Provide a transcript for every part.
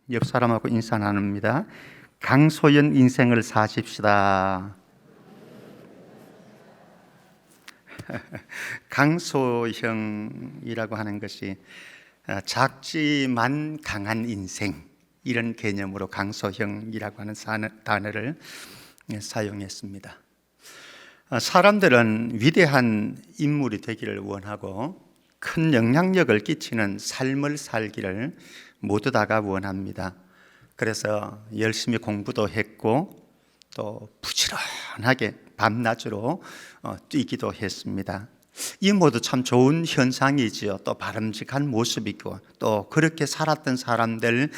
옆 사람하고 인사 나눕니다. 강소연 인생을 사십시다. 강소형이라고 하는 것이 작지만 강한 인생, 이런 개념으로 강소형이라고 하는 단어를 사용했습니다. 사람들은 위대한 인물이 되기를 원하고 큰 영향력을 끼치는 삶을 살기를 모두 다가 원합니다. 그래서 열심히 공부도 했고 또 부지런하게 밤낮으로 뛰기도 했습니다. 이 모두 참 좋은 현상이지요. 또 바람직한 모습이고 또 그렇게 살았던 사람들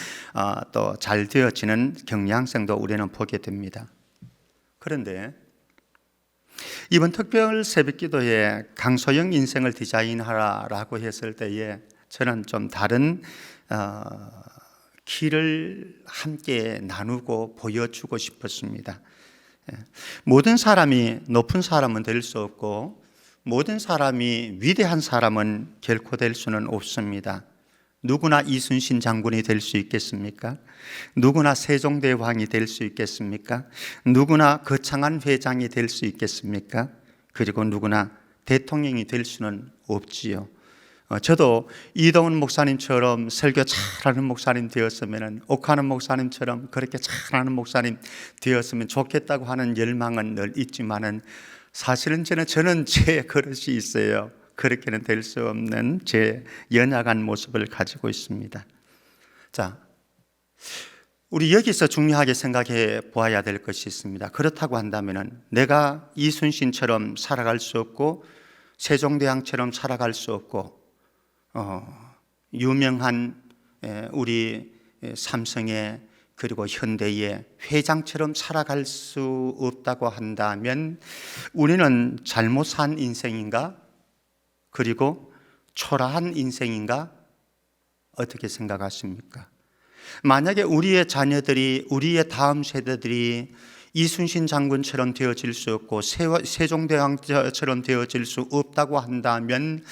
또 잘 되어지는 경향성도 우리는 보게 됩니다. 그런데 이번 특별 새벽기도에 강소영 인생을 디자인하라라고 했을 때에 저는 좀 다른 길을 함께 나누고 보여주고 싶었습니다. 모든 사람이 높은 사람은 될 수 없고 모든 사람이 위대한 사람은 결코 될 수는 없습니다. 누구나 이순신 장군이 될 수 있겠습니까? 누구나 세종대왕이 될 수 있겠습니까? 누구나 거창한 회장이 될 수 있겠습니까? 그리고 누구나 대통령이 될 수는 없지요. 저도 이동훈 목사님처럼 설교 잘하는 목사님 되었으면, 옥하는 목사님처럼 그렇게 잘하는 목사님 되었으면 좋겠다고 하는 열망은 늘 있지만은 사실은 저는 제 그릇이 있어요. 그렇게는 될 수 없는 제 연약한 모습을 가지고 있습니다. 자, 우리 여기서 중요하게 생각해 보아야 될 것이 있습니다. 그렇다고 한다면 내가 이순신처럼 살아갈 수 없고 세종대왕처럼 살아갈 수 없고 유명한 우리 삼성의 그리고 현대의 회장처럼 살아갈 수 없다고 한다면 우리는 잘못 산 인생인가? 그리고 초라한 인생인가? 어떻게 생각하십니까? 만약에 우리의 자녀들이, 우리의 다음 세대들이 이순신 장군처럼 되어질 수 없고 세종대왕처럼 되어질 수 없다고 한다면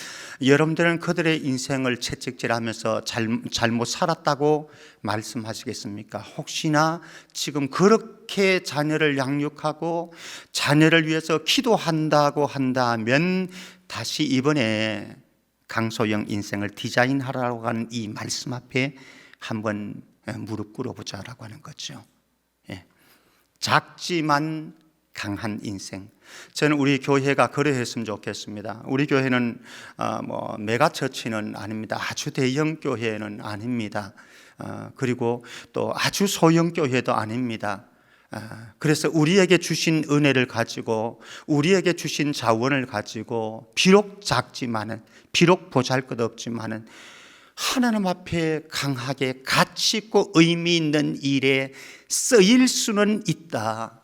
여러분들은 그들의 인생을 채찍질하면서 잘못 살았다고 말씀하시겠습니까? 혹시나 지금 그렇게 자녀를 양육하고 자녀를 위해서 기도한다고 한다면 다시 이번에 강소영 인생을 디자인하라고 하는 이 말씀 앞에 한번 무릎 꿇어보자라고 하는 거죠. 작지만 강한 인생. 저는 우리 교회가 그러했으면 좋겠습니다. 우리 교회는 메가처치는 아닙니다. 아주 대형 교회는 아닙니다. 그리고 또 아주 소형 교회도 아닙니다. 그래서 우리에게 주신 은혜를 가지고 우리에게 주신 자원을 가지고 비록 작지만은, 비록 보잘것없지만은 하나님 앞에 강하게 가치 있고 의미 있는 일에 쓰일 수는 있다.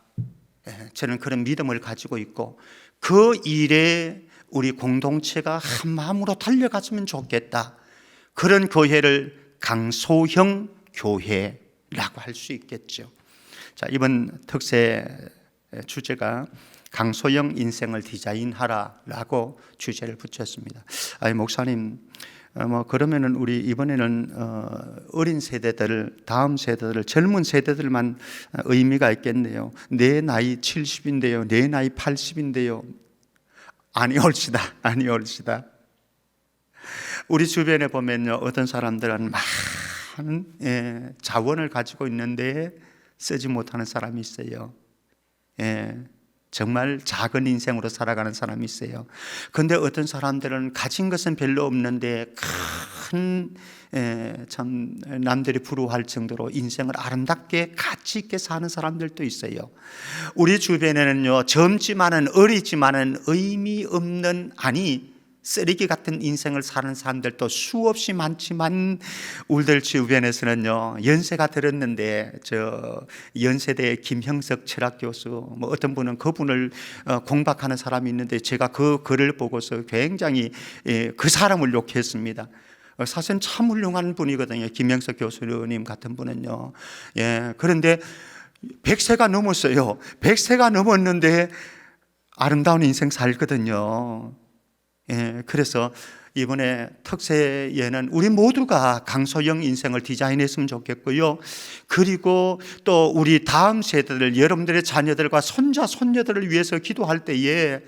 저는 그런 믿음을 가지고 있고 그 일에 우리 공동체가 한 마음으로 달려갔으면 좋겠다. 그런 교회를 강소형 교회라고 할 수 있겠죠. 자, 이번 특세 주제가 강소형 인생을 디자인하라라고 주제를 붙였습니다. 목사님, 그러면은 우리 이번에는 어린 세대들, 다음 세대들, 젊은 세대들만 의미가 있겠네요. 내 나이 70인데요, 내 나이 80인데요. 아니올시다. 우리 주변에 보면요, 어떤 사람들은 많은 자원을 가지고 있는데 쓰지 못하는 사람이 있어요. 정말 작은 인생으로 살아가는 사람이 있어요. 그런데 어떤 사람들은 가진 것은 별로 없는데 참 남들이 부러워할 정도로 인생을 아름답게 가치 있게 사는 사람들도 있어요. 우리 주변에는요, 젊지만은 어리지만은 의미 없는, 쓰레기 같은 인생을 사는 사람들도 수없이 많지만 우리들 주변에서는요, 연세가 들었는데 저 연세대 김형석 철학 교수, 어떤 분은 그분을 공박하는 사람이 있는데 제가 그 글을 보고서 굉장히 그 사람을 욕했습니다. 사실 참 훌륭한 분이거든요. 김형석 교수님 같은 분은요. 그런데 100세가 넘었어요. 100세가 넘었는데 아름다운 인생 살거든요. 그래서 이번에 특세에는 우리 모두가 강소영 인생을 디자인했으면 좋겠고요. 그리고 또 우리 다음 세대들, 여러분들의 자녀들과 손자, 손녀들을 위해서 기도할 때에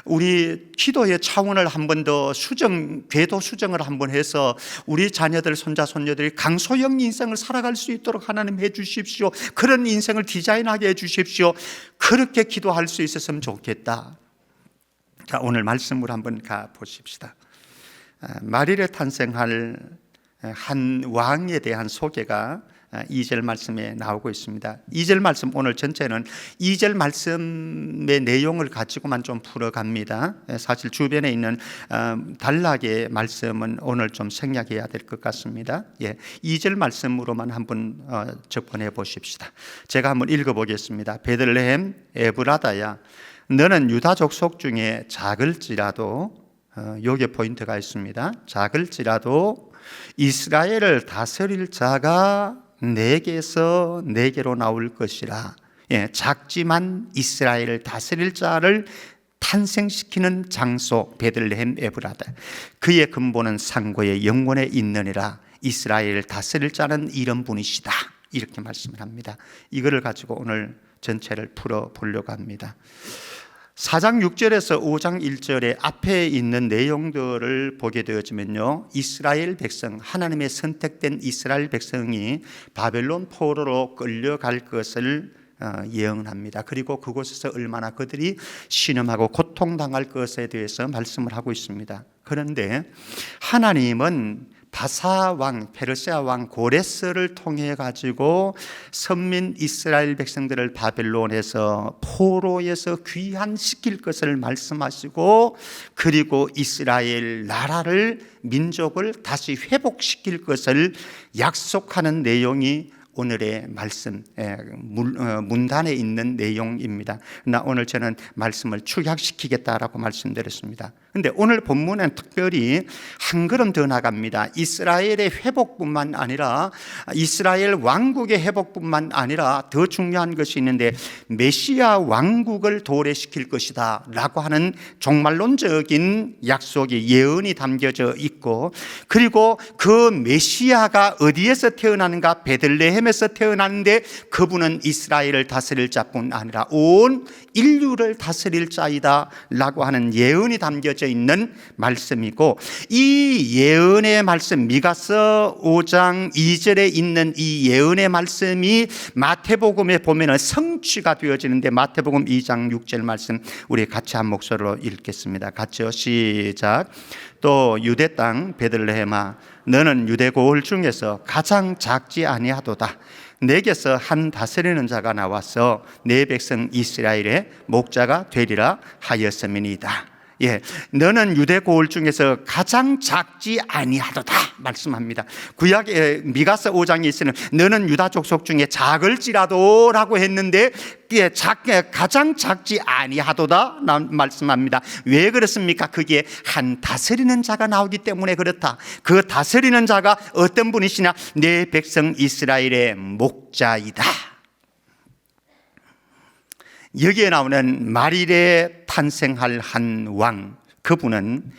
우리 기도의 차원을 한 번 더 궤도 수정을 한번 해서 우리 자녀들, 손자, 손녀들이 강소영 인생을 살아갈 수 있도록 하나님 해 주십시오. 그런 인생을 디자인하게 해 주십시오. 그렇게 기도할 수 있었으면 좋겠다. 자, 오늘 말씀으로 한번 가 보십시다. 마리에 탄생할 한 왕에 대한 소개가 2절 말씀에 나오고 있습니다. 2절 말씀, 오늘 전체는 2절 말씀의 내용을 가지고만 좀 풀어갑니다. 사실 주변에 있는 단락의 말씀은 오늘 좀 생략해야 될 것 같습니다. 2절 말씀으로만 한번 접근해 보십시다. 제가 한번 읽어보겠습니다. 베들레헴 에브라다야, 너는 유다 족속 중에 작을지라도, 여기에 포인트가 있습니다. 작을지라도 이스라엘을 다스릴 자가 내게서 내게로 나올 것이라. 작지만 이스라엘을 다스릴 자를 탄생시키는 장소 베들레헴 에브라다. 그의 근본은 상고의 영원에 있느니라. 이스라엘을 다스릴 자는 이런 분이시다. 이렇게 말씀을 합니다. 이거를 가지고 오늘 전체를 풀어보려고 합니다. 4장 6절에서 5장 1절에 앞에 있는 내용들을 보게 되어지면요, 이스라엘 백성, 하나님의 선택된 이스라엘 백성이 바벨론 포로로 끌려갈 것을 예언합니다. 그리고 그곳에서 얼마나 그들이 신음하고 고통당할 것에 대해서 말씀을 하고 있습니다. 그런데 하나님은 바사 왕, 페르시아 왕 고레스를 통해 가지고 선민 이스라엘 백성들을 바벨론에서 포로에서 귀환시킬 것을 말씀하시고, 그리고 이스라엘 나라를, 민족을 다시 회복시킬 것을 약속하는 내용이 오늘의 말씀 문단에 있는 내용입니다. 나 오늘 저는 말씀을 축약시키겠다라고 말씀드렸습니다. 그런데 오늘 본문은 특별히 한 걸음 더 나갑니다. 이스라엘의 회복뿐만 아니라, 이스라엘 왕국의 회복뿐만 아니라 더 중요한 것이 있는데, 메시아 왕국을 도래시킬 것이다 라고 하는 종말론적인 약속이, 예언이 담겨져 있고, 그리고 그 메시아가 어디에서 태어나는가? 베들레헴에서 태어났는데 그분은 이스라엘을 다스릴 자뿐 아니라 온 인류를 다스릴 자이다 라고 하는 예언이 담겨져 있는 말씀이고, 이 예언의 말씀, 미가서 5장 2절에 있는 이 예언의 말씀이 마태복음에 보면 성취가 되어지는데, 마태복음 2장 6절 말씀 우리 같이 한 목소리로 읽겠습니다. 같이요, 시작. 또 유대 땅 베들레헴아, 너는 유대 고을 중에서 가장 작지 아니하도다. 내게서 한 다스리는 자가 나와서 내 백성 이스라엘의 목자가 되리라 하였음이니이다. 너는 유대 고을 중에서 가장 작지 아니하도다 말씀합니다. 구약의 미가서 5장에 있으면 너는 유다 족속 중에 작을지라도 라고 했는데, 가장 작지 아니하도다 말씀합니다. 왜 그렇습니까? 그게 한 다스리는 자가 나오기 때문에 그렇다. 그 다스리는 자가 어떤 분이시냐? 내 백성 이스라엘의 목자이다. 여기에 나오는 말일에 탄생할 한 왕, 그분은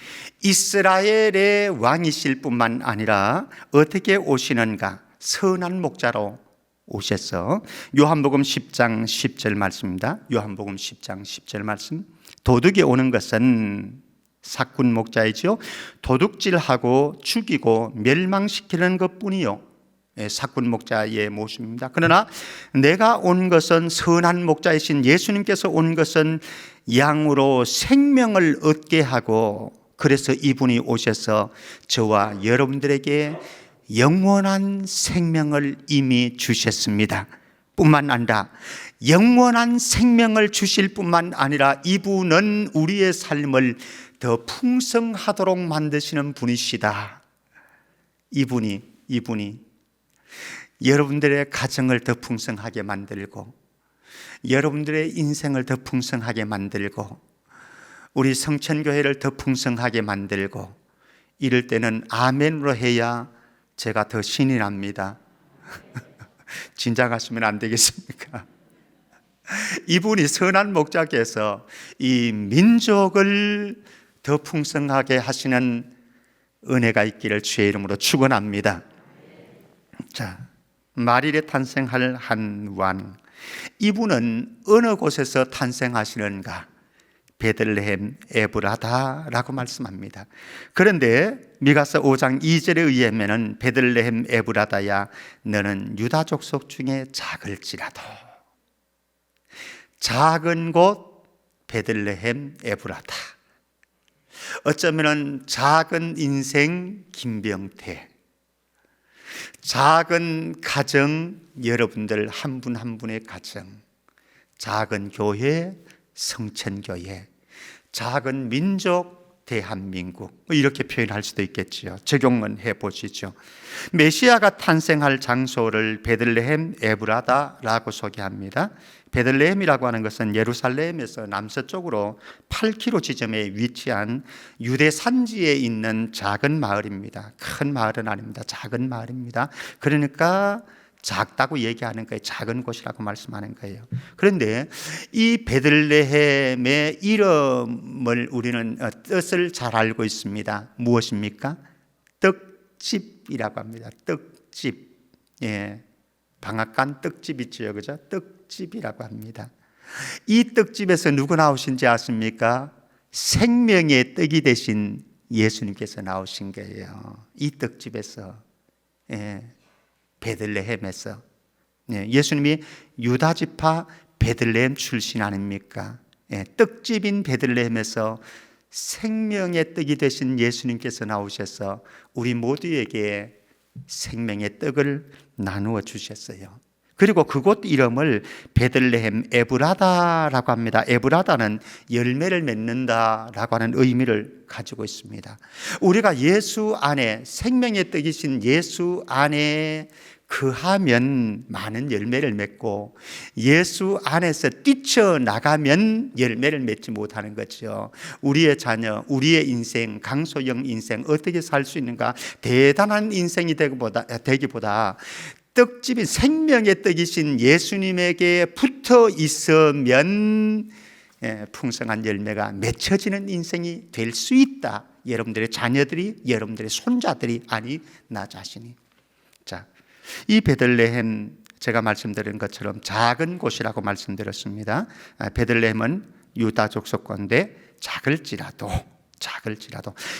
이스라엘의 왕이실 뿐만 아니라 어떻게 오시는가? 선한 목자로 오셔서, 요한복음 10장 10절 말씀입니다. 요한복음 10장 10절 말씀. 도둑이 오는 것은 사꾼 목자이죠. 도둑질하고 죽이고 멸망시키는 것뿐이요. 사꾼 목자의 모습입니다. 그러나 내가 온 것은, 선한 목자이신 예수님께서 온 것은 양으로 생명을 얻게 하고, 그래서 이분이 오셔서 저와 여러분들에게 영원한 생명을 이미 주셨습니다. 뿐만 아니라 영원한 생명을 주실 뿐만 아니라 이분은 우리의 삶을 더 풍성하도록 만드시는 분이시다. 이분이 여러분들의 가정을 더 풍성하게 만들고, 여러분들의 인생을 더 풍성하게 만들고, 우리 성천교회를 더 풍성하게 만들고, 이럴 때는 아멘으로 해야 제가 더 신이 납니다. 진작하시면 안 되겠습니까? 이분이 선한 목자께서 이 민족을 더 풍성하게 하시는 은혜가 있기를 주의 이름으로 축원합니다. 자, 마릴에 탄생할 한 왕, 이분은 어느 곳에서 탄생하시는가? 베들레헴 에브라다라고 말씀합니다. 그런데 미가서 5장 2절에 의하면 베들레헴 에브라다야 너는 유다 족속 중에 작을지라도, 작은 곳 베들레헴 에브라다. 어쩌면 작은 인생 김병태, 작은 가정, 여러분들 한 분 한 분의 가정, 작은 교회, 성천교회, 작은 민족, 대한민국, 이렇게 표현할 수도 있겠지요. 적용은 해보시죠. 메시아가 탄생할 장소를 베들레헴 에브라다라고 소개합니다. 베들레헴이라고 하는 것은 예루살렘에서 남서쪽으로 8km 지점에 위치한 유대 산지에 있는 작은 마을입니다. 큰 마을은 아닙니다. 작은 마을입니다. 그러니까 작다고 얘기하는 거예요. 작은 곳이라고 말씀하는 거예요. 그런데 이 베들레헴의 이름을 우리는 뜻을 잘 알고 있습니다. 무엇입니까? 떡집이라고 합니다. 떡집. 예. 방앗간 떡집 있죠, 그죠? 떡집이라고 합니다. 이 떡집에서 누구 나오신지 아십니까? 생명의 떡이 되신 예수님께서 나오신 거예요. 이 떡집에서. 예. 베들레헴에서. 예수님이 유다 지파 베들레헴 출신 아닙니까? 떡집인 베들레헴에서 생명의 떡이 되신 예수님께서 나오셔서 우리 모두에게 생명의 떡을 나누어 주셨어요. 그리고 그곳 이름을 베들레헴 에브라다라고 합니다. 에브라다는 열매를 맺는다라고 하는 의미를 가지고 있습니다. 우리가 예수 안에, 생명의 떡이신 예수 안에 거하면 많은 열매를 맺고 예수 안에서 뛰쳐나가면 열매를 맺지 못하는 거죠. 우리의 자녀, 우리의 인생, 강소영 인생 어떻게 살 수 있는가? 대단한 인생이 되기보다 떡집인 생명의 떡이신 예수님에게 붙어 있으면 풍성한 열매가 맺혀지는 인생이 될 수 있다. 여러분들의 자녀들이, 여러분들의 손자들이, 아니 나 자신이. 자, 이 베들레헴, 제가 말씀드린 것처럼 작은 곳이라고 말씀드렸습니다. 베들레헴은 유다 족속권인데 작을지라도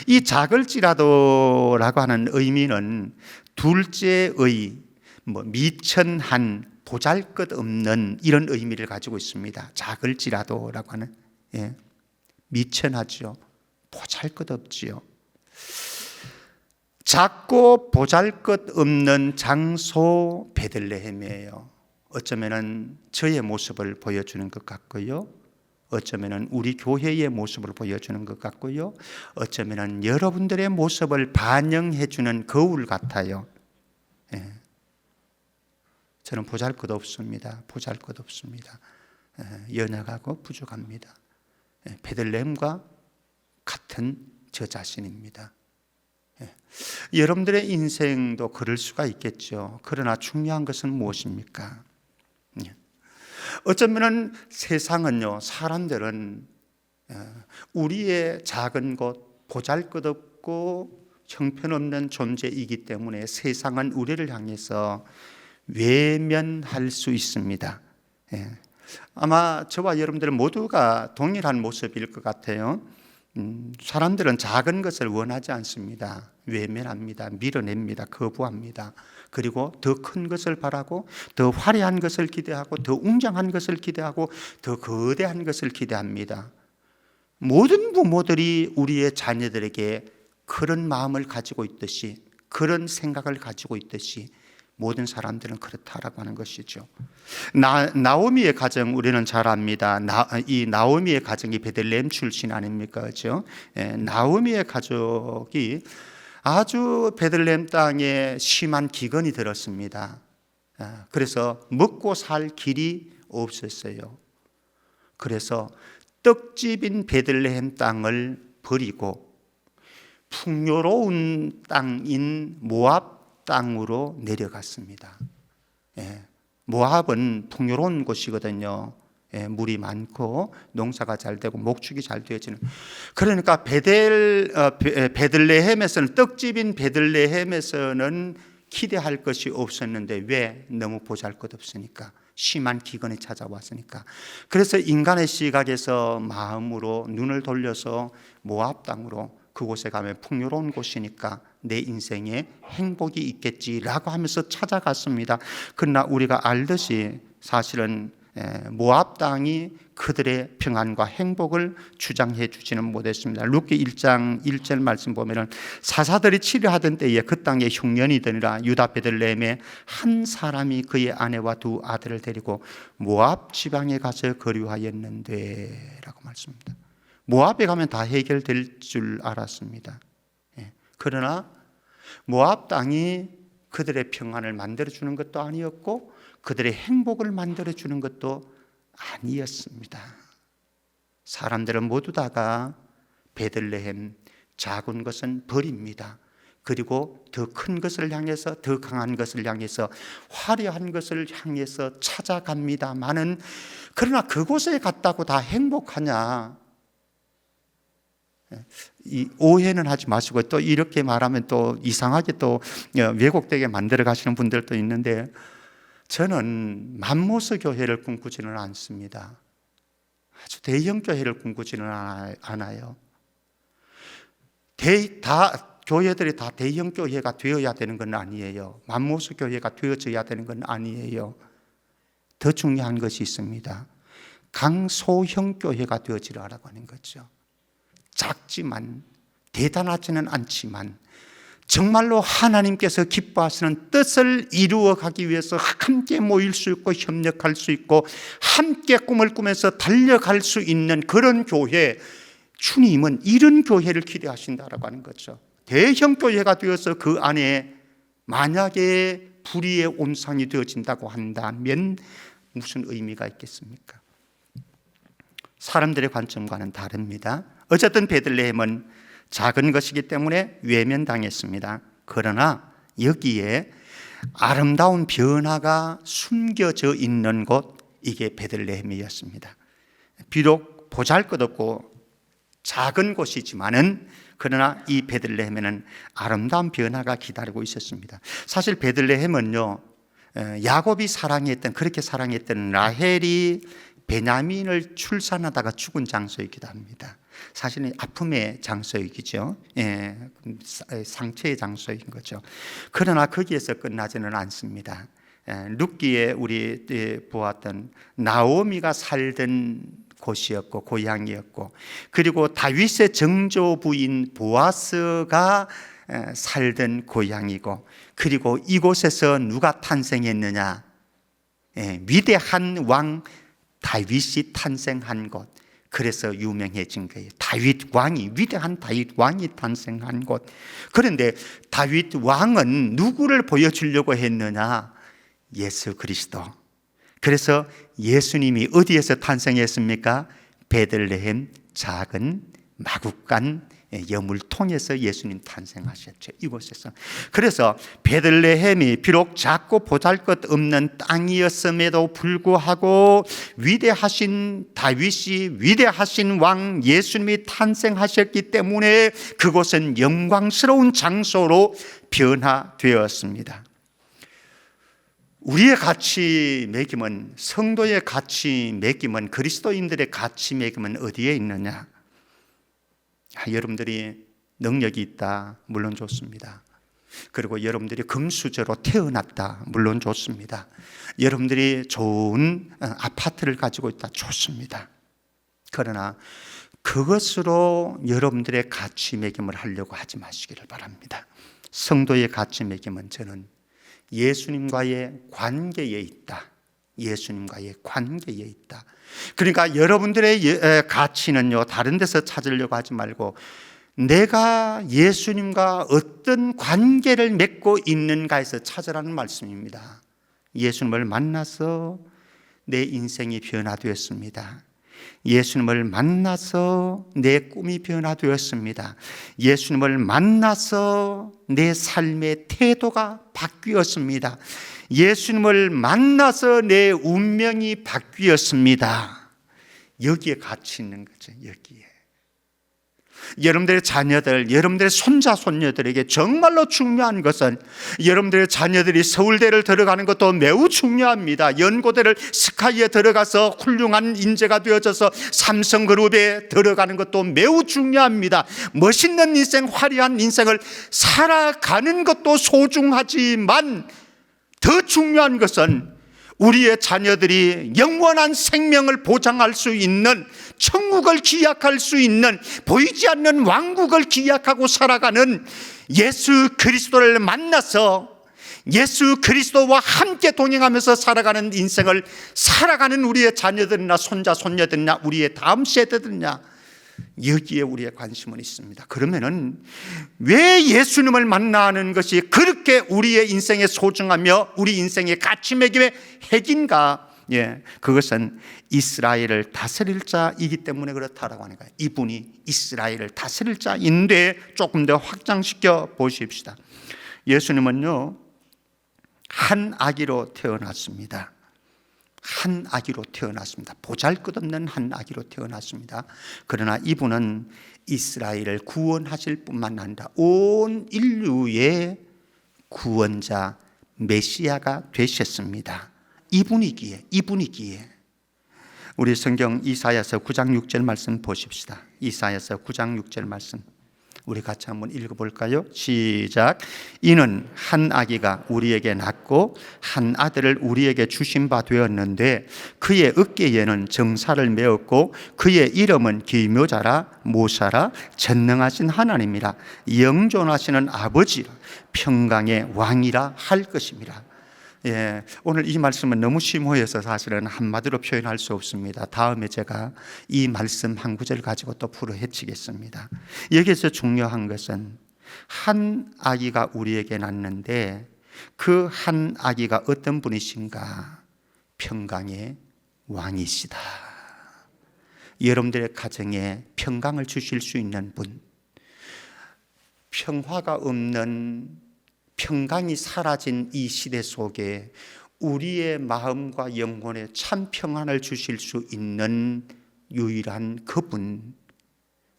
이 작을지라도라고 하는 의미는 둘째의 미천한, 보잘것없는 이런 의미를 가지고 있습니다. 작을지라도라고 하는, 미천하죠. 보잘것없지요. 작고 보잘것없는 장소 베들레헴이에요. 어쩌면은 저의 모습을 보여주는 것 같고요. 어쩌면은 우리 교회의 모습을 보여주는 것 같고요. 어쩌면은 여러분들의 모습을 반영해주는 거울 같아요. 저는 보잘것없습니다. 연약하고 부족합니다. 베들레헴과 같은 저 자신입니다. 여러분들의 인생도 그럴 수가 있겠죠. 그러나 중요한 것은 무엇입니까? 어쩌면 세상은요, 사람들은 우리의 작은 곳, 보잘것없고 형편없는 존재이기 때문에 세상은 우리를 향해서 외면할 수 있습니다. 아마 저와 여러분들 모두가 동일한 모습일 것 같아요. 사람들은 작은 것을 원하지 않습니다. 외면합니다. 밀어냅니다. 거부합니다. 그리고 더 큰 것을 바라고, 더 화려한 것을 기대하고, 더 웅장한 것을 기대하고, 더 거대한 것을 기대합니다. 모든 부모들이 우리의 자녀들에게 그런 마음을 가지고 있듯이, 그런 생각을 가지고 있듯이 모든 사람들은 그렇다라고 하는 것이죠. 나오미의 가정 우리는 잘 압니다. 이 나오미의 가정이 베들레헴 출신 아닙니까? 그렇죠? 나오미의 가족이 아주 베들레헴 땅에 심한 기근이 들었습니다. 그래서 먹고 살 길이 없었어요. 그래서 떡집인 베들레헴 땅을 버리고 풍요로운 땅인 모압 땅으로 내려갔습니다. 모압은 풍요로운 곳이거든요. 물이 많고 농사가 잘 되고 목축이 잘 되어지는. 그러니까 베들레헴에서는, 떡집인 베들레헴에서는 기대할 것이 없었는데, 왜? 너무 보잘것없으니까, 심한 기근이 찾아왔으니까. 그래서 인간의 시각에서 마음으로 눈을 돌려서 모압 땅으로, 그곳에 가면 풍요로운 곳이니까 내 인생에 행복이 있겠지라고 하면서 찾아갔습니다. 그러나 우리가 알듯이 사실은 모압 땅이 그들의 평안과 행복을 주장해 주지는 못했습니다. 룻기 1장 1절 말씀 보면은, 사사들이 치료하던 때에 그 땅에 흉년이 드니라. 유다 베들레헴에 한 사람이 그의 아내와 두 아들을 데리고 모압 지방에 가서 거류하였는데 라고 말씀합니다. 모압에 가면 다 해결될 줄 알았습니다. 그러나 모압 땅이 그들의 평안을 만들어주는 것도 아니었고 그들의 행복을 만들어주는 것도 아니었습니다. 사람들은 모두 다가 베들레헴, 작은 것은 버립니다. 그리고 더 큰 것을 향해서, 더 강한 것을 향해서, 화려한 것을 향해서 찾아갑니다마는, 그러나 그곳에 갔다고 다 행복하냐? 이 오해는 하지 마시고, 또 이렇게 말하면 또 이상하게 또 왜곡되게 만들어 가시는 분들도 있는데, 저는 맘모스 교회를 꿈꾸지는 않습니다. 아주 대형 교회를 꿈꾸지는 않아요. 교회들이 다 대형 교회가 되어야 되는 건 아니에요. 맘모스 교회가 되어져야 되는 건 아니에요. 더 중요한 것이 있습니다. 강소형 교회가 되어지라고 하는 거죠. 작지만, 대단하지는 않지만 정말로 하나님께서 기뻐하시는 뜻을 이루어가기 위해서 함께 모일 수 있고 협력할 수 있고 함께 꿈을 꾸면서 달려갈 수 있는 그런 교회, 주님은 이런 교회를 기대하신다라고 하는 거죠. 대형 교회가 되어서 그 안에 만약에 불의의 온상이 되어진다고 한다면 무슨 의미가 있겠습니까? 사람들의 관점과는 다릅니다. 어쨌든 베들레헴은 작은 것이기 때문에 외면당했습니다. 그러나 여기에 아름다운 변화가 숨겨져 있는 곳, 이게 베들레헴이었습니다. 비록 보잘것없고 작은 곳이지만은, 그러나 이 베들레헴에는 아름다운 변화가 기다리고 있었습니다. 사실 베들레헴은요, 야곱이 그렇게 사랑했던 라헬이 베냐민을 출산하다가 죽은 장소이기도 합니다. 사실은 아픔의 장소이기죠. 상처의 장소인 거죠. 그러나 거기에서 끝나지는 않습니다. 룻기에 우리 보았던 나오미가 살던 곳이었고 고향이었고, 그리고 다윗의 정조 부인 보아스가 살던 고향이고, 그리고 이곳에서 누가 탄생했느냐? 위대한 왕 다윗이 탄생한 곳. 그래서 유명해진 거예요. 위대한 다윗 왕이 탄생한 곳. 그런데 다윗 왕은 누구를 보여주려고 했느냐? 예수 그리스도. 그래서 예수님이 어디에서 탄생했습니까? 베들레헴 작은 마구간 여물통에서 예수님 탄생하셨죠. 이곳에서. 그래서 베들레헴이 비록 작고 보잘것없는 땅이었음에도 불구하고 위대하신 다윗이, 위대하신 왕 예수님이 탄생하셨기 때문에 그곳은 영광스러운 장소로 변화되었습니다. 우리의 가치 매김은, 성도의 가치 매김은, 그리스도인들의 가치 매김은 어디에 있느냐? 여러분들이 능력이 있다, 물론 좋습니다. 그리고 여러분들이 금수저로 태어났다, 물론 좋습니다. 여러분들이 좋은 아파트를 가지고 있다, 좋습니다. 그러나 그것으로 여러분들의 가치 매김을 하려고 하지 마시기를 바랍니다. 성도의 가치 매김은 저는 예수님과의 관계에 있다. 예수님과의 관계에 있다. 그러니까 여러분들의 가치는요, 다른 데서 찾으려고 하지 말고 내가 예수님과 어떤 관계를 맺고 있는가에서 찾으라는 말씀입니다. 예수님을 만나서 내 인생이 변화되었습니다. 예수님을 만나서 내 꿈이 변화되었습니다. 예수님을 만나서 내 삶의 태도가 바뀌었습니다. 예수님을 만나서 내 운명이 바뀌었습니다. 여기에 가치 있는 거죠. 여기에. 여러분들의 자녀들, 여러분들의 손자, 손녀들에게 정말로 중요한 것은 여러분들의 자녀들이 서울대를 들어가는 것도 매우 중요합니다. 연고대를 스카이에 들어가서 훌륭한 인재가 되어져서 삼성그룹에 들어가는 것도 매우 중요합니다. 멋있는 인생, 화려한 인생을 살아가는 것도 소중하지만 더 중요한 것은 우리의 자녀들이 영원한 생명을 보장할 수 있는, 천국을 기약할 수 있는, 보이지 않는 왕국을 기약하고 살아가는 예수 그리스도를 만나서 예수 그리스도와 함께 동행하면서 살아가는 인생을 살아가는 우리의 자녀들이나 손자, 손녀들이나 우리의 다음 세대들이나, 여기에 우리의 관심은 있습니다. 그러면은 왜 예수님을 만나는 것이 그렇게 우리의 인생에 소중하며 우리 인생의 가치 매김의 핵인가? 그것은 이스라엘을 다스릴 자이기 때문에 그렇다라고 하는 거예요. 이분이 이스라엘을 다스릴 자인데 조금 더 확장시켜 보십시다. 예수님은요, 한 아기로 태어났습니다. 한 아기로 태어났습니다. 보잘것없는 한 아기로 태어났습니다. 그러나 이분은 이스라엘을 구원하실 뿐만 아니라 온 인류의 구원자, 메시아가 되셨습니다. 이분이기에 우리 성경 이사야서 9장 6절 말씀 보십시다. 이사야서 9장 6절 말씀 우리 같이 한번 읽어볼까요? 시작. 이는 한 아기가 우리에게 낳고 한 아들을 우리에게 주신 바 되었는데 그의 어깨에는 정사를 메었고 그의 이름은 기묘자라 모사라 전능하신 하나님이라 영존하시는 아버지라 평강의 왕이라 할 것입니다. 오늘 이 말씀은 너무 심오해서 사실은 한마디로 표현할 수 없습니다. 다음에 제가 이 말씀 한 구절 가지고 또 풀어헤치겠습니다. 여기서 중요한 것은 한 아기가 우리에게 낳는데 그 한 아기가 어떤 분이신가? 평강의 왕이시다. 여러분들의 가정에 평강을 주실 수 있는 분, 평화가 없는, 평강이 사라진 이 시대 속에 우리의 마음과 영혼에 참 평안을 주실 수 있는 유일한 그분,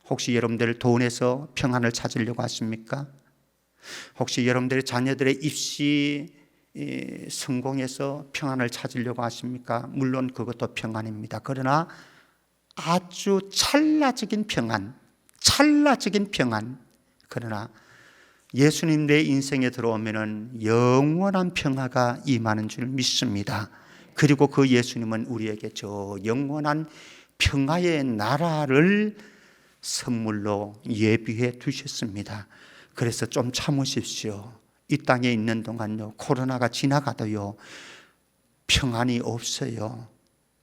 혹시 여러분들 돈에서 평안을 찾으려고 하십니까? 혹시 여러분들의 자녀들의 입시 성공해서 평안을 찾으려고 하십니까? 물론 그것도 평안입니다. 그러나 아주 찰나적인 평안, 그러나 예수님 내 인생에 들어오면 영원한 평화가 임하는 줄 믿습니다. 그리고 그 예수님은 우리에게 저 영원한 평화의 나라를 선물로 예비해 두셨습니다. 그래서 좀 참으십시오. 이 땅에 있는 동안요, 코로나가 지나가도요 평안이 없어요.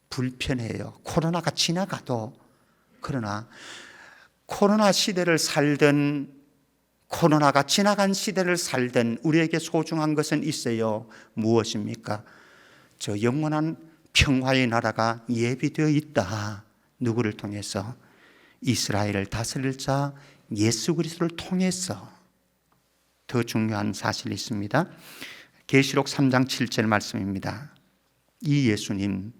불편해요. 코로나가 지나가도. 그러나 코로나 시대를 살던, 코로나가 지나간 시대를 살던 우리에게 소중한 것은 있어요. 무엇입니까? 저 영원한 평화의 나라가 예비되어 있다. 누구를 통해서? 이스라엘을 다스릴 자 예수 그리스도를 통해서. 더 중요한 사실이 있습니다. 계시록 3장 7절 말씀입니다. 이 예수님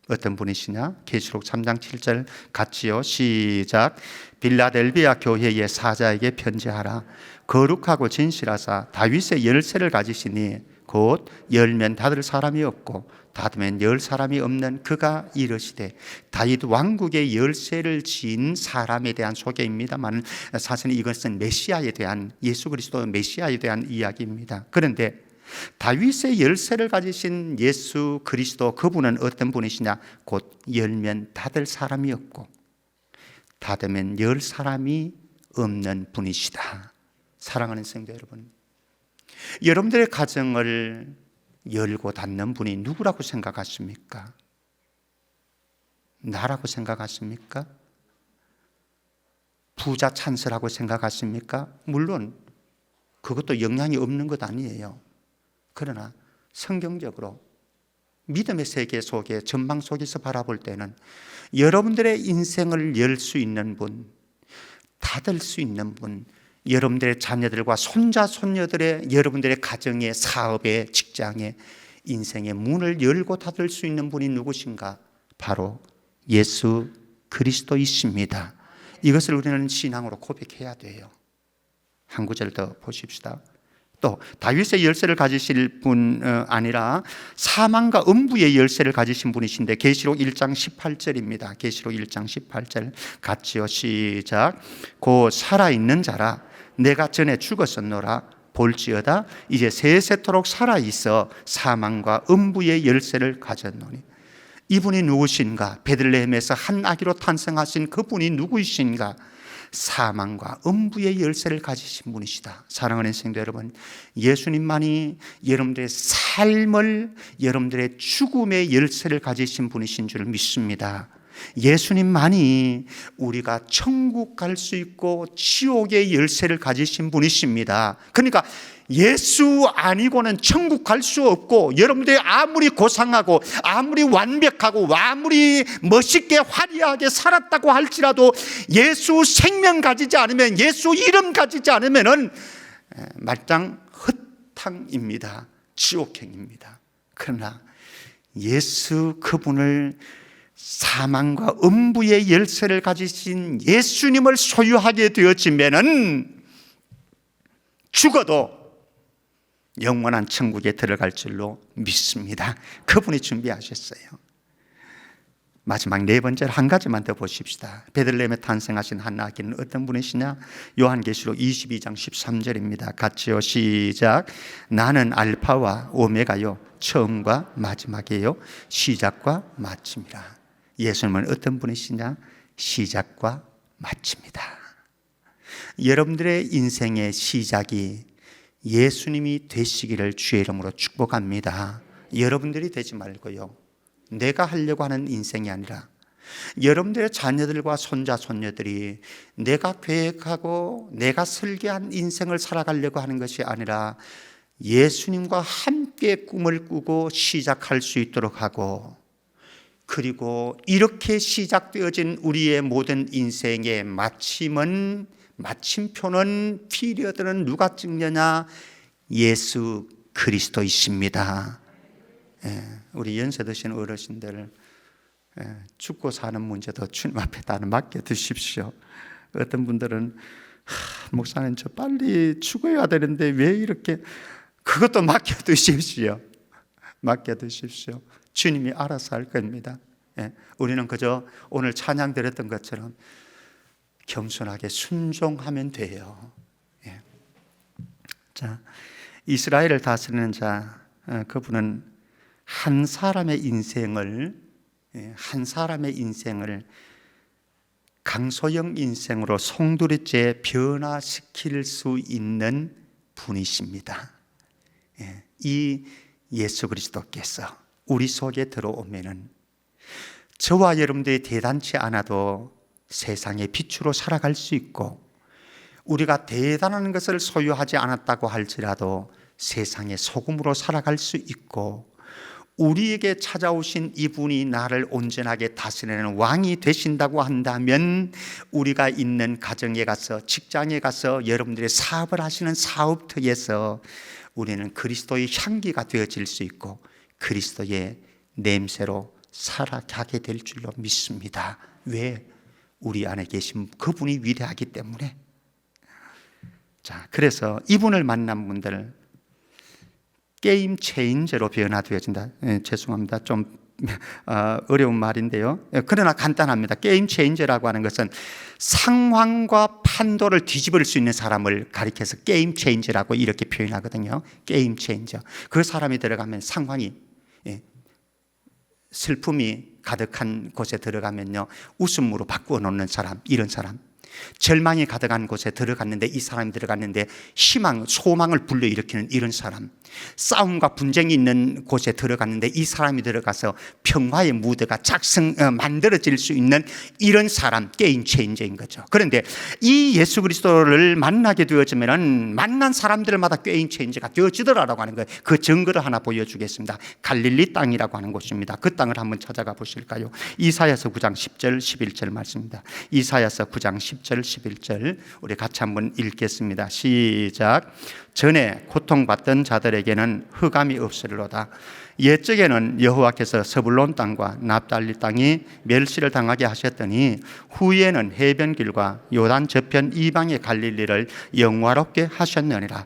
어떤 분이시냐? 계시록 3장 7절 같이요. 시작. 빌라델비아 교회의 사자에게 편지하라. 거룩하고 진실하사 다윗의 열쇠를 가지시니 곧 열면 닫을 사람이 없고 닫으면 열 사람이 없는 그가 이르시되, 다윗 왕국의 열쇠를 쥔 사람에 대한 소개입니다만 사실 이것은 메시아에 대한, 예수 그리스도 메시아에 대한 이야기입니다. 그런데 다윗의 열쇠를 가지신 예수 그리스도, 그분은 어떤 분이시냐? 곧 열면 닫을 사람이 없고 닫으면 열 사람이 없는 분이시다. 사랑하는 성도 여러분, 여러분들의 가정을 열고 닫는 분이 누구라고 생각하십니까? 나라고 생각하십니까? 부자 찬스라고 생각하십니까? 물론 그것도 영향이 없는 것 아니에요. 그러나 성경적으로 믿음의 세계 속에, 전망 속에서 바라볼 때는 여러분들의 인생을 열 수 있는 분, 닫을 수 있는 분, 여러분들의 자녀들과 손자, 손녀들의, 여러분들의 가정의, 사업의, 직장의, 인생의 문을 열고 닫을 수 있는 분이 누구신가? 바로 예수 그리스도이십니다. 이것을 우리는 신앙으로 고백해야 돼요. 한 구절 더 보십시다. 또 다윗의 열쇠를 가지실 분 아니라 사망과 음부의 열쇠를 가지신 분이신데 계시록 1장 18절입니다. 계시록 1장 18절 같이요. 시작. 곧 살아있는 자라 내가 전에 죽었었노라. 볼지어다 이제 세세토록 살아있어 사망과 음부의 열쇠를 가졌노니. 이분이 누구신가? 베들레헴에서 한 아기로 탄생하신 그분이 누구이신가? 사망과 음부의 열쇠를 가지신 분이시다. 사랑하는 성도 여러분, 예수님만이 여러분들의 삶을, 여러분들의 죽음의 열쇠를 가지신 분이신 줄 믿습니다. 예수님만이 우리가 천국 갈 수 있고 지옥의 열쇠를 가지신 분이십니다. 그러니까 예수 아니고는 천국 갈 수 없고, 여러분들이 아무리 고상하고 아무리 완벽하고 아무리 멋있게 화려하게 살았다고 할지라도 예수 생명 가지지 않으면, 예수 이름 가지지 않으면은 말짱 헛탕입니다. 지옥행입니다. 그러나 예수 그분을, 사망과 음부의 열쇠를 가지신 예수님을 소유하게 되어지면은 죽어도 영원한 천국에 들어갈 줄로 믿습니다. 그분이 준비하셨어요. 마지막 네 번째로 한 가지만 더 보십시다. 베들레헴에 탄생하신 한 아기는 어떤 분이시냐? 요한계시록 22장 13절입니다. 같이요. 시작. 나는 알파와 오메가요, 처음과 마지막이에요, 시작과 마침이라. 예수님은 어떤 분이시냐? 시작과 마침이다. 여러분들의 인생의 시작이 예수님이 되시기를 주의 이름으로 축복합니다. 여러분들이 되지 말고요, 내가 하려고 하는 인생이 아니라 여러분들의 자녀들과 손자 손녀들이 내가 계획하고 내가 설계한 인생을 살아가려고 하는 것이 아니라 예수님과 함께 꿈을 꾸고 시작할 수 있도록 하고, 그리고 이렇게 시작되어진 우리의 모든 인생의 마침표는 피리어드는 누가 찍느냐? 예수 그리스도이십니다. 우리 연세 드신 어르신들, 죽고 사는 문제도 주님 앞에 다 맡겨두십시오. 어떤 분들은 목사님 저 빨리 죽어야 되는데 왜 이렇게, 그것도 맡겨두십시오. 맡겨두십시오. 주님이 알아서 할 겁니다. 우리는 그저 오늘 찬양 드렸던 것처럼 겸손하게 순종하면 돼요. 자, 이스라엘을 다스리는 자, 그분은 한 사람의 인생을 강소영 인생으로 송두리째 변화시킬 수 있는 분이십니다. 이 예수 그리스도께서 우리 속에 들어오면은 저와 여러분들이 대단치 않아도 세상의 빛으로 살아갈 수 있고, 우리가 대단한 것을 소유하지 않았다고 할지라도 세상의 소금으로 살아갈 수 있고, 우리에게 찾아오신 이분이 나를 온전하게 다스리는 왕이 되신다고 한다면 우리가 있는 가정에 가서, 직장에 가서, 여러분들이 사업을 하시는 사업터에서 우리는 그리스도의 향기가 되어질 수 있고 그리스도의 냄새로 살아가게 될 줄로 믿습니다. 왜? 우리 안에 계신 그분이 위대하기 때문에. 자, 그래서 이분을 만난 분들 게임 체인저로 변화되어진다. 죄송합니다. 좀 어려운 말인데요. 그러나 간단합니다. 게임 체인저라고 하는 것은 상황과 판도를 뒤집을 수 있는 사람을 가리켜서 게임 체인저라고 이렇게 표현하거든요. 게임 체인저. 그 사람이 들어가면 상황이, 슬픔이 가득한 곳에 들어가면요, 웃음으로 바꾸어 놓는 사람, 이런 사람. 절망이 가득한 곳에 들어갔는데, 이 사람이 들어갔는데 희망, 소망을 불러일으키는 이런 사람. 싸움과 분쟁이 있는 곳에 들어갔는데 이 사람이 들어가서 평화의 무드가 만들어질 수 있는 이런 사람, 게임 체인저인 거죠. 그런데 이 예수 그리스도를 만나게 되어지면 만난 사람들마다 게임 체인저가 되어지더라라고 하는 거예요. 그 증거를 하나 보여주겠습니다. 갈릴리 땅이라고 하는 곳입니다. 그 땅을 한번 찾아가 보실까요? 이사야서 9장 10절 11절 말씀입니다. 이사야서 9장 10절 10절 11절 우리 같이 한번 읽겠습니다. 시작. 전에 고통받던 자들에게는 흑암이 없으리로다. 옛적에는 여호와께서 스불론 땅과 납달리 땅이 멸시를 당하게 하셨더니 후에는 해변길과 요단 저편 이방의 갈릴리를 영화롭게 하셨느니라.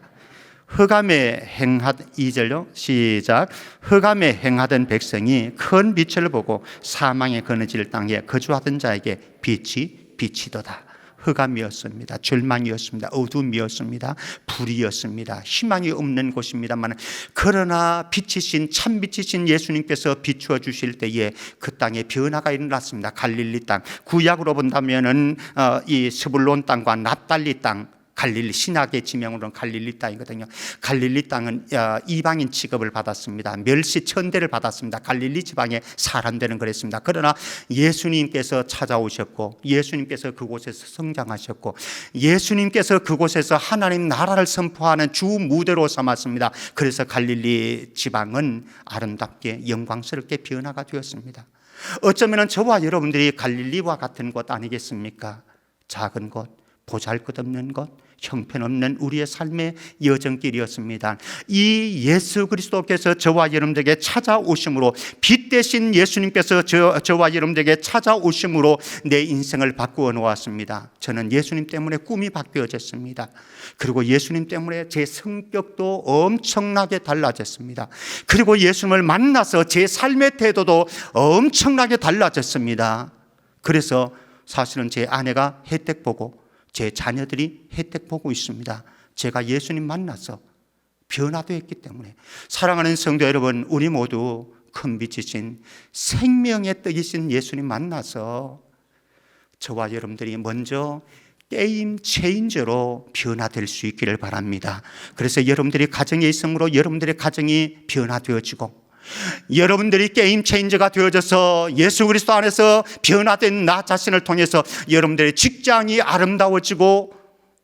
흑암에 행하던 2절로 시작. 흑암에 행하던 백성이 큰 빛을 보고 사망에 거느질 땅에 거주하던 자에게 빛이 비치도다. 흑암이었습니다. 절망이었습니다. 어둠이었습니다. 불이었습니다. 희망이 없는 곳입니다만, 그러나 빛이신 참 빛이신 예수님께서 비추어 주실 때에 그 땅에 변화가 일어났습니다. 갈릴리 땅, 구약으로 본다면은 이 스불론 땅과 납달리 땅, 갈릴리, 신학의 지명으로는 갈릴리 땅이거든요. 갈릴리 땅은 이방인 취급을 받았습니다. 멸시 천대를 받았습니다. 갈릴리 지방의 사람들은 그랬습니다. 그러나 예수님께서 찾아오셨고, 예수님께서 그곳에서 성장하셨고, 예수님께서 그곳에서 하나님 나라를 선포하는 주 무대로 삼았습니다. 그래서 갈릴리 지방은 아름답게 영광스럽게 변화가 되었습니다. 어쩌면 저와 여러분들이 갈릴리와 같은 곳 아니겠습니까? 작은 곳, 보잘것없는 것, 형편없는 우리의 삶의 여정길이었습니다. 이 예수 그리스도께서 저와 여러분들에게 찾아오심으로, 빛 대신 예수님께서 저와 여러분들에게 찾아오심으로 내 인생을 바꾸어 놓았습니다. 저는 예수님 때문에 꿈이 바뀌어졌습니다. 그리고 예수님 때문에 제 성격도 엄청나게 달라졌습니다. 그리고 예수님을 만나서 제 삶의 태도도 엄청나게 달라졌습니다. 그래서 사실은 제 아내가 혜택 보고 제 자녀들이 혜택 보고 있습니다. 제가 예수님 만나서 변화되었기 때문에. 사랑하는 성도 여러분, 우리 모두 큰 빛이신 생명의 떡이신 예수님 만나서 저와 여러분들이 먼저 게임 체인저로 변화될 수 있기를 바랍니다. 그래서 여러분들이 가정에 있으므로 여러분들의 가정이 변화되어지고, 여러분들이 게임 체인저가 되어져서 예수 그리스도 안에서 변화된 나 자신을 통해서 여러분들의 직장이 아름다워지고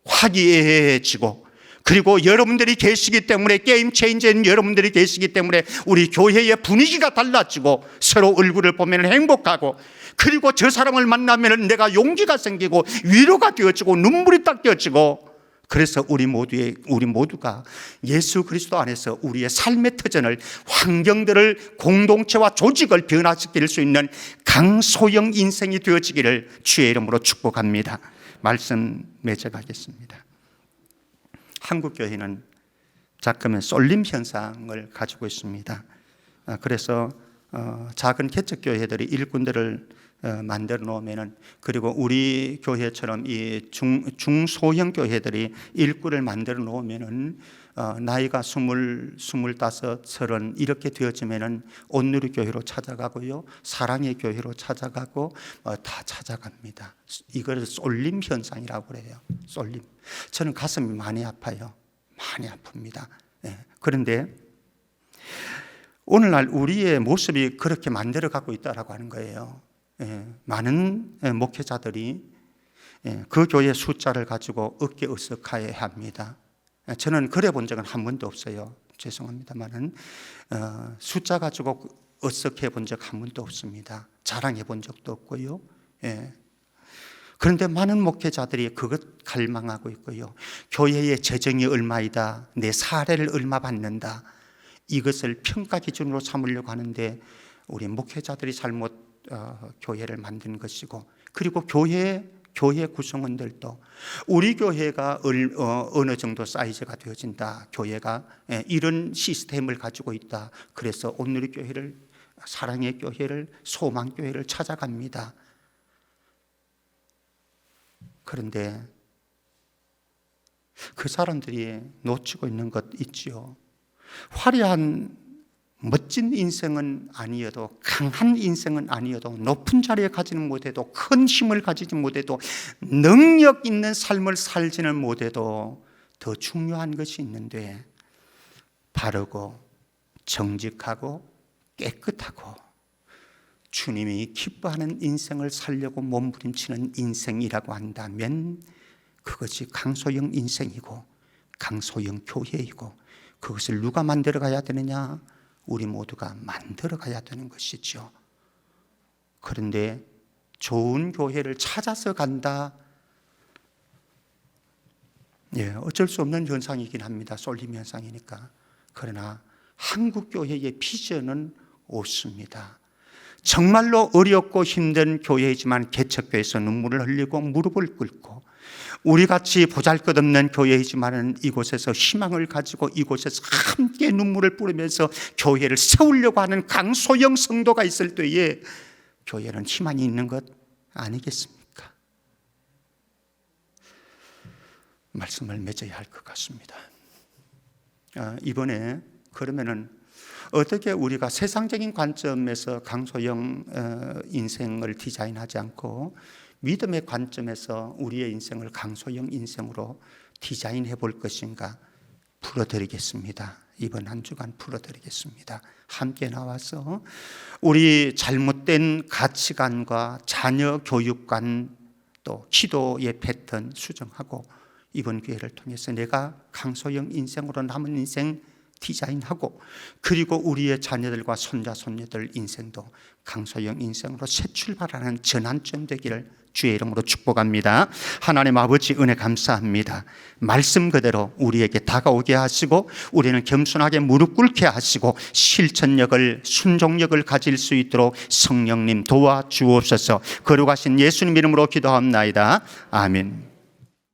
화기애애해지고, 그리고 여러분들이 계시기 때문에, 게임 체인저인 여러분들이 계시기 때문에 우리 교회의 분위기가 달라지고, 서로 얼굴을 보면 행복하고, 그리고 저 사람을 만나면 내가 용기가 생기고 위로가 되어지고 눈물이 닦여지고, 그래서 우리 모두가 예수 그리스도 안에서 우리의 삶의 터전을, 환경들을, 공동체와 조직을 변화시킬 수 있는 강소형 인생이 되어지기를 주의 이름으로 축복합니다. 말씀 맺어가겠습니다. 한국 교회는 자꾸만 쏠림 현상을 가지고 있습니다. 그래서 작은 개척 교회들이 일꾼들을 만들어 놓으면은, 그리고 우리 교회처럼 이 중소형 교회들이 일꾼을 만들어 놓으면은 나이가 20, 25, 30 이렇게 되어지면은 온누리 교회로 찾아가고요, 사랑의 교회로 찾아가고 다 찾아갑니다. 이걸 쏠림 현상이라고 그래요. 쏠림. 저는 가슴이 많이 아파요. 많이 아픕니다. 그런데 오늘날 우리의 모습이 그렇게 만들어가고 있다라고 하는 거예요. 많은 목회자들이 그 교회 숫자를 가지고 어깨 으쓱하게 합니다. 저는 그래 본 적은 한 번도 없어요. 죄송합니다만은 숫자 가지고 으쓱해 본 적 한 번도 없습니다. 자랑해 본 적도 없고요. 그런데 많은 목회자들이 그것 갈망하고 있고요. 교회의 재정이 얼마이다, 내 사례를 얼마 받는다, 이것을 평가 기준으로 삼으려고 하는데, 우리 목회자들이 잘못 교회를 만든 것이고, 그리고 교회 구성원들도 우리 교회가 어느 정도 사이즈가 되어진다, 교회가 이런 시스템을 가지고 있다, 그래서 온누리 교회를, 사랑의 교회를, 소망 교회를 찾아갑니다. 그런데 그 사람들이 놓치고 있는 것 있지요. 화려한 멋진 인생은 아니어도, 강한 인생은 아니어도, 높은 자리에 가지는 못해도, 큰 힘을 가지지 못해도, 능력 있는 삶을 살지는 못해도 더 중요한 것이 있는데, 바르고 정직하고 깨끗하고 주님이 기뻐하는 인생을 살려고 몸부림치는 인생이라고 한다면, 그것이 강소형 인생이고 강소형 교회이고, 그것을 누가 만들어 가야 되느냐? 우리 모두가 만들어 가야 되는 것이죠. 그런데 좋은 교회를 찾아서 간다, 예, 어쩔 수 없는 현상이긴 합니다. 쏠림 현상이니까. 그러나 한국 교회의 비전은 없습니다. 정말로 어렵고 힘든 교회이지만 개척교회에서 눈물을 흘리고 무릎을 꿇고, 우리같이 보잘것없는 교회이지만 이곳에서 희망을 가지고 이곳에서 함께 눈물을 뿌리면서 교회를 세우려고 하는 강소영 성도가 있을 때에 교회는 희망이 있는 것 아니겠습니까? 말씀을 맺어야 할 것 같습니다. 이번에 그러면은 어떻게 우리가 세상적인 관점에서 강소영 인생을 디자인하지 않고 믿음의 관점에서 우리의 인생을 강소영 인생으로 디자인해 볼 것인가 풀어드리겠습니다. 이번 한 주간 풀어드리겠습니다. 함께 나와서 우리 잘못된 가치관과 자녀 교육관 또 기도의 패턴 수정하고 이번 기회를 통해서 내가 강소영 인생으로 남은 인생 디자인하고, 그리고 우리의 자녀들과 손자 손녀들 인생도 강소영 인생으로 새 출발하는 전환점 되기를 주의 이름으로 축복합니다. 하나님 아버지, 은혜 감사합니다. 말씀 그대로 우리에게 다가오게 하시고 우리는 겸손하게 무릎 꿇게 하시고 실천력을, 순종력을 가질 수 있도록 성령님 도와주옵소서. 거룩하신 예수님 이름으로 기도합나이다. 아멘.